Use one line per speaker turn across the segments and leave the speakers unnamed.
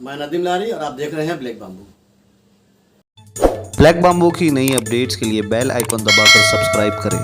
मैं नदीम लारी और आप देख रहे हैं ब्लैक बाम्बू।
ब्लैक बाम्बू की नई अपडेट्स के लिए बेल आइकन दबाकर सब्सक्राइब करें।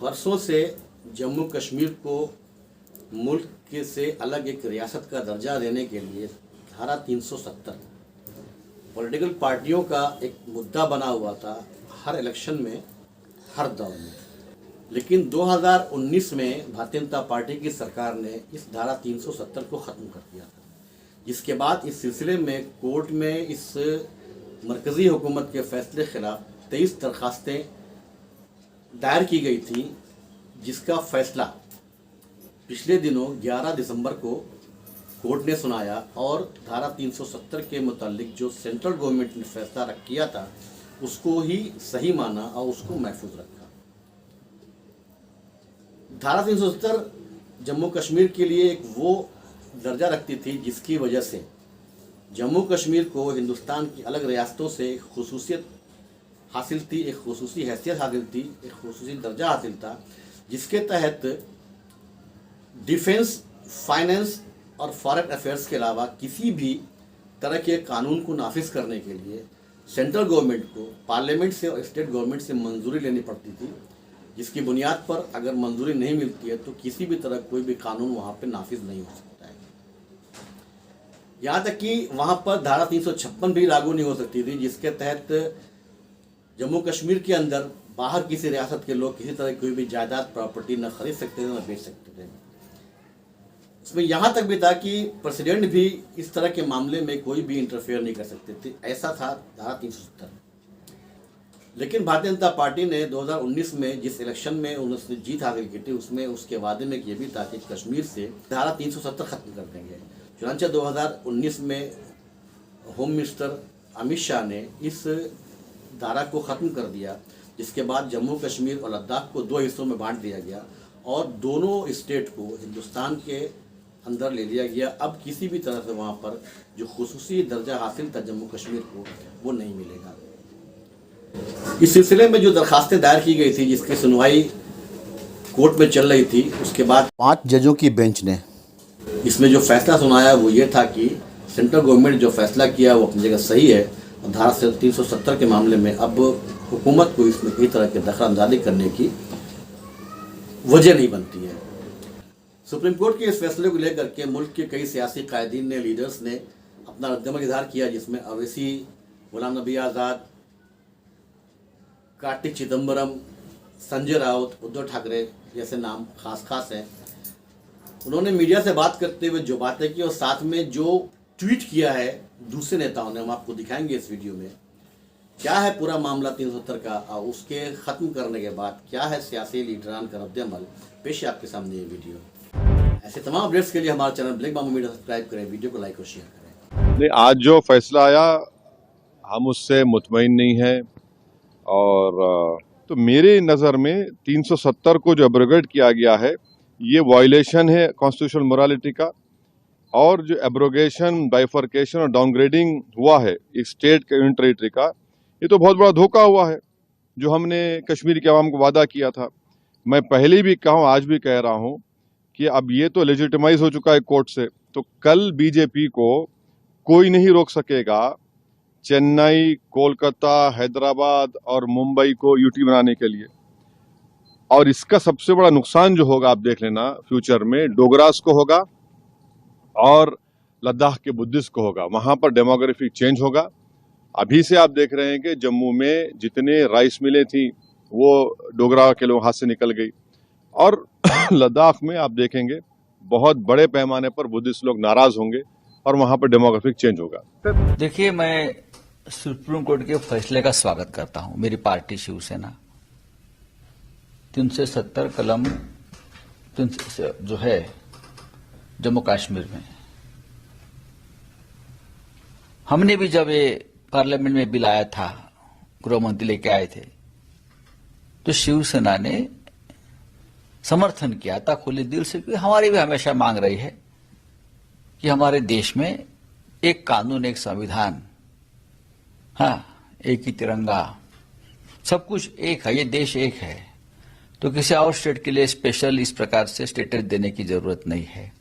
बरसों से जम्मू कश्मीर को मुल्क के से अलग एक रियासत का दर्जा देने के लिए धारा 370 पॉलिटिकल पार्टियों का एक मुद्दा बना हुआ था हर इलेक्शन में, हर दौर में। लेकिन 2019 में भारतीय जनता पार्टी की सरकार ने इस धारा 370 को ख़त्म कर दिया था, जिसके बाद इस सिलसिले में कोर्ट में इस मरकज़ी हुकूमत के फैसले के खिलाफ 23 दरखास्तें दायर की गई थी, जिसका फैसला पिछले दिनों 11 दिसंबर को कोर्ट ने सुनाया और धारा 370 के मुतालिक जो सेंट्रल गवर्नमेंट ने फैसला किया था उसको ही सही माना और उसको महफूज रखा। धारा 370 जम्मू कश्मीर के लिए एक वो दर्जा रखती थी जिसकी वजह से जम्मू कश्मीर को हिंदुस्तान की अलग रियासतों से एक खुसूसियत हासिल थी, एक खुसूसी हैसियत हासिल थी, एक खुसूसी दर्जा हासिल था, जिसके तहत डिफेंस, फाइनेंस और फॉरेन अफेयर्स के अलावा किसी भी तरह के कानून को नाफिज करने के लिए सेंट्रल गवर्नमेंट को पार्लियामेंट से और स्टेट गवर्नमेंट से मंजूरी लेनी पड़ती थी, जिसकी बुनियाद पर अगर मंजूरी नहीं मिलती है तो किसी भी तरह कोई भी कानून वहाँ पे नाफिज नहीं हो सकता है। यहाँ तक कि वहाँ पर धारा 356 भी लागू नहीं हो सकती थी, जिसके तहत जम्मू कश्मीर के अंदर बाहर किसी रियासत के लोग किसी तरह की कोई भी जायदाद प्रॉपर्टी न खरीद सकते थे न बेच सकते थे। इसमें यहाँ तक भी था कि प्रेसिडेंट भी इस तरह के मामले में कोई भी इंटरफेयर नहीं कर सकते थे, ऐसा था धारा 370। लेकिन भारतीय जनता पार्टी ने 2019 में जिस इलेक्शन में उन्होंने जीत हासिल की थी उसमें उसके वादे में ये भी था कि कश्मीर से धारा 370 खत्म कर देंगे। चुनांचे 2019 में होम मिनिस्टर अमित शाह ने इस धारा को ख़त्म कर दिया, जिसके बाद जम्मू कश्मीर और लद्दाख को दो हिस्सों में बांट दिया गया और दोनों स्टेट को हिंदुस्तान के अंदर ले लिया गया। अब किसी भी तरह से वहाँ पर जो खुसूसी दर्जा हासिल था जम्मू कश्मीर को वो नहीं मिलेगा। इस सिलसिले में जो दरखास्तें दायर की गई थी, जिसकी सुनवाई कोर्ट में चल रही थी, उसके बाद 5 जजों की बेंच ने इसमें जो फैसला सुनाया वो ये था कि सेंट्रल गवर्नमेंट जो फैसला किया वो अपनी जगह सही है और धारा 370 के मामले में अब हुकूमत को इसमें कई तरह के दखल-अंदाजी करने की वजह नहीं बनती है। सुप्रीम कोर्ट के इस फैसले को लेकर के मुल्क के कई सियासी कायदीन ने, लीडर्स ने अपना रद्दमल इजहार किया, जिसमें अवैसी, गुलाम नबी आज़ाद, कार्तिक चिदम्बरम, संजय राउत, उद्धव ठाकरे जैसे नाम खास हैं। उन्होंने मीडिया से बात करते हुए जो बातें की और साथ में जो ट्वीट किया है दूसरे नेताओं ने, हम आपको दिखाएंगे इस वीडियो में। क्या है पूरा मामला 370 का और उसके ख़त्म करने के बाद क्या है सियासी लीडरान का रद्दअमल, पेश है आपके सामने ये वीडियो। ऐसे तमाम अपडेट्स के लिए हमारे channel black bamboo media subscribe करें, वीडियो को लाइक और शेयर करें।
नहीं, आज जो फैसला आया हम उससे मुतमईन नहीं है और तो मेरे नज़र में 370 को जो एब्रोगेट किया गया है ये वायलेशन है कॉन्स्टिट्यूशनल मोरालिटी का, और जो एब्रोगेशन, बाइफर्केशन और डाउनग्रेडिंग हुआ है एक स्टेट के यूनियन टेरिटरी का, ये तो बहुत बड़ा धोखा हुआ है जो हमने कश्मीर के आवाम को वादा किया था। मैं पहले भी कहा हूँ, आज भी कह रहा हूँ कि अब ये तो लेजिटिमाइज हो चुका है कोर्ट से, तो कल बीजेपी को कोई नहीं रोक सकेगा चेन्नई, कोलकाता, हैदराबाद और मुंबई को यूटी बनाने के लिए। और इसका सबसे बड़ा नुकसान जो होगा आप देख लेना फ्यूचर में, डोगरास को होगा और लद्दाख के बुद्धिस्ट को होगा। वहां पर डेमोग्राफिक चेंज होगा। अभी से आप देख रहे हैं कि जम्मू में जितने राइस मिलें थी वो डोगरा के लोग हाथ से निकल गई, और लद्दाख में आप देखेंगे बहुत बड़े पैमाने पर बुद्धिस्ट लोग नाराज होंगे और वहां पर डेमोग्राफिक चेंज होगा।
देखिए, मैं सुप्रीम कोर्ट के फैसले का स्वागत करता हूं। मेरी पार्टी शिवसेना 370 कलम जो है जम्मू कश्मीर में, हमने भी जब ये पार्लियामेंट में बिल आया था, गृह मंत्री लेके आए थे, तो शिवसेना ने समर्थन किया था खुले दिल से, क्योंकि हमारी भी हमेशा मांग रही है कि हमारे देश में एक कानून, एक संविधान, एक ही तिरंगा, सब कुछ एक है, ये देश एक है, तो किसी और स्टेट के लिए स्पेशल इस प्रकार से स्टेटस देने की जरूरत नहीं है।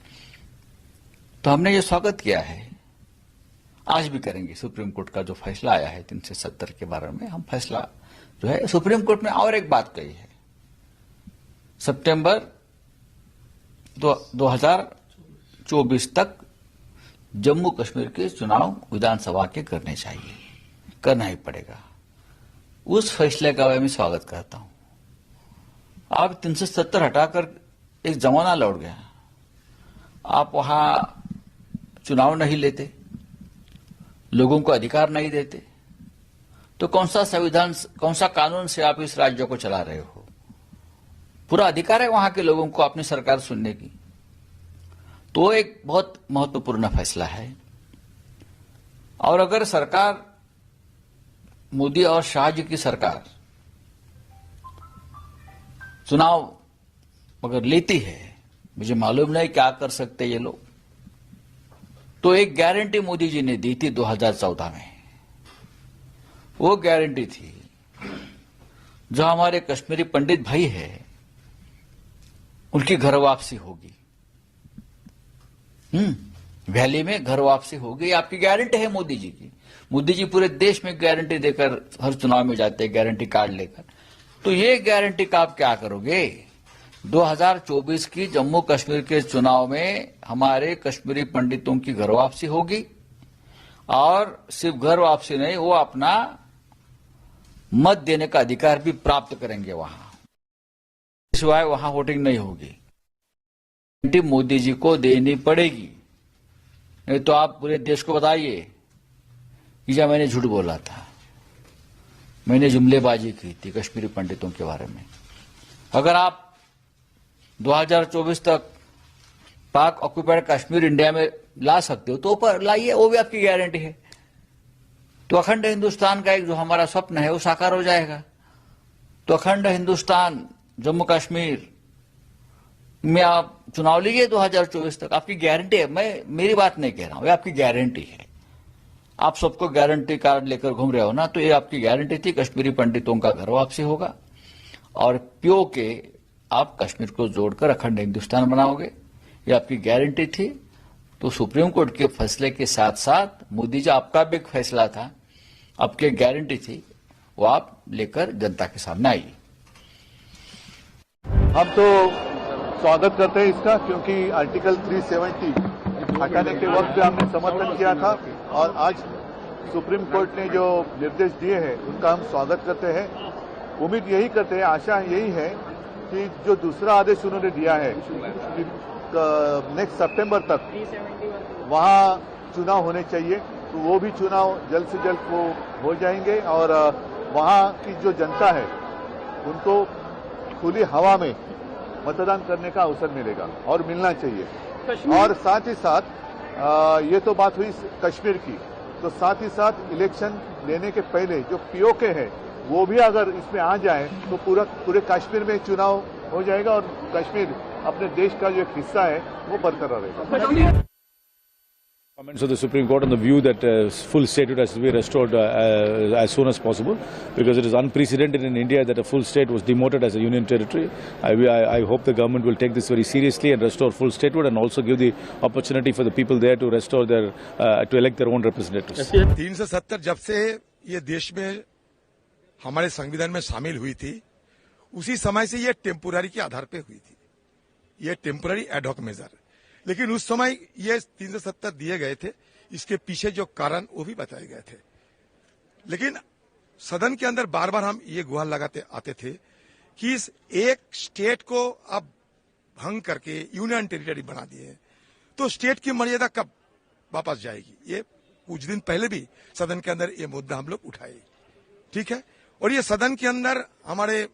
तो हमने ये स्वागत किया है, आज भी करेंगे। सुप्रीम कोर्ट का जो फैसला आया है 370 के बारे में, हम फैसला जो है सुप्रीम कोर्ट ने और एक बात कही है, सितंबर 2024 तक जम्मू कश्मीर के चुनाव विधानसभा के करने चाहिए, करना ही पड़ेगा। उस फैसले का मैं स्वागत करता हूं। अब 370 हटाकर एक जमाना लौट गया, आप वहां चुनाव नहीं लेते, लोगों को अधिकार नहीं देते, तो कौन सा संविधान, कौन सा कानून से आप इस राज्य को चला रहे हो? पूरा अधिकार है वहां के लोगों को अपनी सरकार सुनने की। तो एक बहुत महत्वपूर्ण फैसला है। और अगर सरकार, मोदी और शाह जी की सरकार चुनाव अगर लेती है, मुझे मालूम नहीं क्या कर सकते ये लोग, तो एक गारंटी मोदी जी ने दी थी 2014 में। वो गारंटी थी, जो हमारे कश्मीरी पंडित भाई है उनकी घर वापसी होगी, वैली में घर वापसी होगी, आपकी गारंटी है मोदी जी की। मोदी जी पूरे देश में गारंटी देकर हर चुनाव में जाते हैं, गारंटी कार्ड लेकर। तो ये गारंटी का आप क्या करोगे? 2024 की जम्मू कश्मीर के चुनाव में हमारे कश्मीरी पंडितों की घर वापसी होगी, और सिर्फ घर वापसी नहीं, वो अपना मत देने का अधिकार भी प्राप्त करेंगे वहां, सिवाय वहां वोटिंग नहीं होगी। मोदी जी को देनी पड़ेगी, नहीं तो आप पूरे देश को बताइए कि जब मैंने झूठ बोला था, मैंने जुमलेबाजी की थी कश्मीरी पंडितों के बारे में। अगर आप 2024 तक पाक ऑक्यूपाइड कश्मीर इंडिया में ला सकते हो तो ऊपर लाइए, वो भी आपकी गारंटी है। तो अखंड हिंदुस्तान का एक जो हमारा स्वप्न है वो साकार हो जाएगा। तो अखंड हिंदुस्तान, जम्मू कश्मीर में आप चुनाव लीजिए 2024 तक, आपकी गारंटी है। मैं मेरी बात नहीं कह रहा हूं, ये आपकी गारंटी है। आप सबको गारंटी कार्ड लेकर घूम रहे हो ना, तो ये आपकी गारंटी थी, कश्मीरी पंडितों का घर वापसी होगा, और पीओ के आप कश्मीर को जोड़कर अखंड हिंदुस्तान बनाओगे, ये आपकी गारंटी थी। तो सुप्रीम कोर्ट के फैसले के साथ साथ मोदी जी, आपका भी एक फैसला था, आपकी गारंटी थी, वो आप लेकर जनता के सामने आइए।
हम तो स्वागत करते हैं इसका, क्योंकि आर्टिकल 370 हटाने के वक्त भी हमने समर्थन किया था, और आज सुप्रीम कोर्ट ने जो निर्देश दिए हैं उनका हम स्वागत करते हैं। उम्मीद यही करते हैं, आशा यही है कि जो दूसरा आदेश उन्होंने दिया है कि नेक्स्ट सितंबर तक वहां चुनाव होने चाहिए, तो वो भी चुनाव जल्द से जल्द वो हो जाएंगे, और वहां की जो जनता है उनको खुली हवा में मतदान करने का अवसर मिलेगा और मिलना चाहिए। और साथ ही साथ ये तो बात हुई कश्मीर की, तो साथ ही साथ इलेक्शन लेने के पहले जो पीओके है वो भी अगर इसमें आ जाए तो पूरे कश्मीर में चुनाव हो जाएगा, और कश्मीर अपने देश का जो एक हिस्सा है वो बरकरार रहेगा।
Comments of the Supreme Court on the view that full statehood has to be restored as soon as possible, because it is unprecedented in India that a full state was demoted as a union territory. I hope the government will take this very seriously and restore full statehood, and also give the opportunity for the people there to restore their to elect their own representatives.
370 जब से ये देश में हमारे संविधान में शामिल हुई थी, उसी समय से ये टेम्पोररी के आधार पे हुई थी, ये टेम्पोररी एडहॉक मेजर। लेकिन उस समय ये 370 दिए गए थे, इसके पीछे जो कारण वो भी बताए गए थे। लेकिन सदन के अंदर बार बार हम ये गुहार लगाते आते थे कि इस एक स्टेट को अब भंग करके यूनियन टेरिटरी बना दिए, तो स्टेट की मर्यादा कब वापस जाएगी? ये कुछ दिन पहले भी सदन के अंदर ये मुद्दा हम लोग उठाए, ठीक है। और ये सदन के अंदर हमारे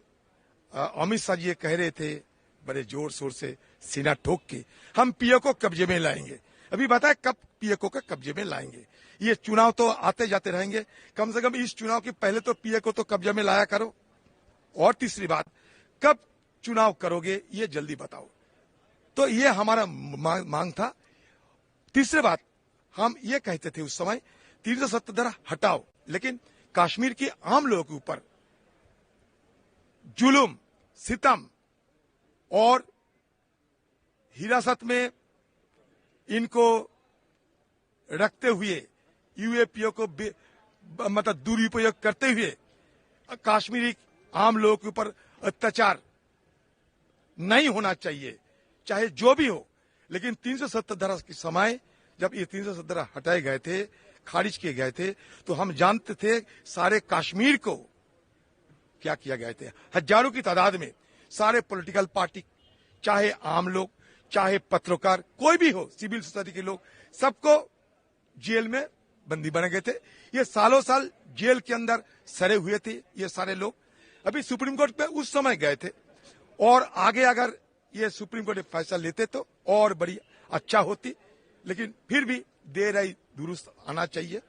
अमित शाह जी ये कह रहे थे बड़े जोर शोर से, सीना ठोक के, हम पीओ को कब्जे में लाएंगे। अभी बताए कब पीओ को कब्जे में लाएंगे? ये चुनाव तो आते जाते रहेंगे, कम से कम इस चुनाव के पहले तो पीओ को तो कब्जे में लाया करो। और तीसरी बात, कब चुनाव करोगे ये जल्दी बताओ। तो ये हमारा मांग था। तीसरी बात, हम ये कहते थे उस समय 370 हटाओ, लेकिन कश्मीर के आम लोगों के ऊपर जुल्म, सितम और हिरासत में इनको रखते हुए यूएपीओ को मतलब दुरुपयोग करते हुए कश्मीरी आम लोगों के ऊपर अत्याचार नहीं होना चाहिए, चाहे जो भी हो। लेकिन 370 धारा के समय जब ये 370 धारा हटाए गए थे, खारिज किए गए थे, तो हम जानते थे सारे कश्मीर को क्या किया गए थे। हजारों की तादाद में सारे पॉलिटिकल पार्टी, चाहे आम लोग, चाहे पत्रकार, कोई भी हो, सिविल सोसाइटी के लोग, सबको जेल में बंदी बने गए थे। ये सालों साल जेल के अंदर सड़े हुए थे ये सारे लोग। अभी सुप्रीम कोर्ट पे उस समय गए थे, और आगे अगर ये सुप्रीम कोर्ट फैसला लेते तो और बड़ी अच्छा होती, लेकिन फिर भी देर आई दुरुस्त आना चाहिए।